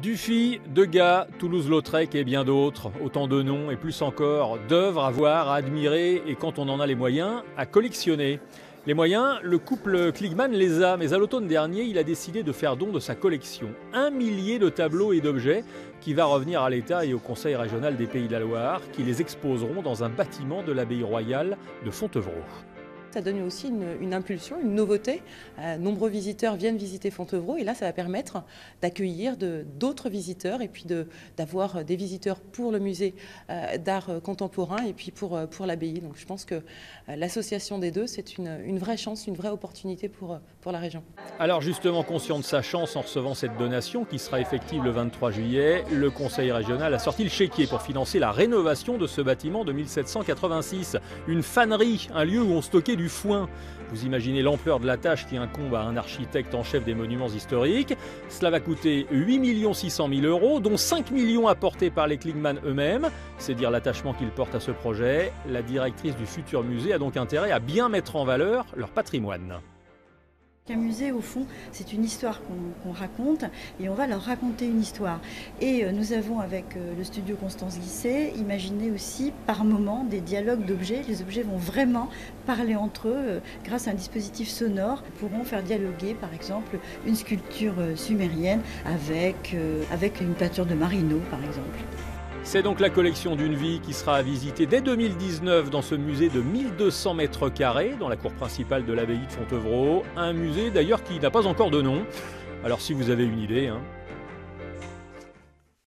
Dufy, Degas, Toulouse-Lautrec et bien d'autres, autant de noms et plus encore d'œuvres à voir, à admirer et quand on en a les moyens, à collectionner. Les moyens, le couple Kligman les a, mais à l'automne dernier, il a décidé de faire don de sa collection. 1 millier de tableaux et d'objets qui va revenir à l'État et au Conseil régional des Pays de la Loire, qui les exposeront dans un bâtiment de l'abbaye royale de Fontevraud. Ça donne aussi une impulsion, une nouveauté. Nombreux visiteurs viennent visiter Fontevraud et là, ça va permettre d'accueillir d'autres visiteurs et puis d'avoir des visiteurs pour le musée d'art contemporain et puis pour l'abbaye. Donc je pense que l'association des deux, c'est une vraie chance, une vraie opportunité pour la région. Alors justement, conscient de sa chance en recevant cette donation qui sera effective le 23 juillet, le Conseil régional a sorti le chéquier pour financer la rénovation de ce bâtiment de 1786. Une fanerie, un lieu où on stockait du foin. Vous imaginez l'ampleur de la tâche qui incombe à un architecte en chef des monuments historiques. Cela va coûter 8 600 000 €, dont 5 millions apportés par les Kligman eux-mêmes. C'est dire l'attachement qu'ils portent à ce projet. La directrice du futur musée a donc intérêt à bien mettre en valeur leur patrimoine. Un musée, au fond, c'est une histoire qu'on raconte et on va leur raconter une histoire. Et nous avons, avec le studio Constance Guisset, imaginé aussi par moment des dialogues d'objets. Les objets vont vraiment parler entre eux grâce à un dispositif sonore. Ils pourront faire dialoguer, par exemple, une sculpture sumérienne avec une peinture de Marino, par exemple. C'est donc la collection d'une vie qui sera à visiter dès 2019 dans ce musée de 1200 mètres carrés dans la cour principale de l'abbaye de Fontevraud. Un musée d'ailleurs qui n'a pas encore de nom. Alors si vous avez une idée,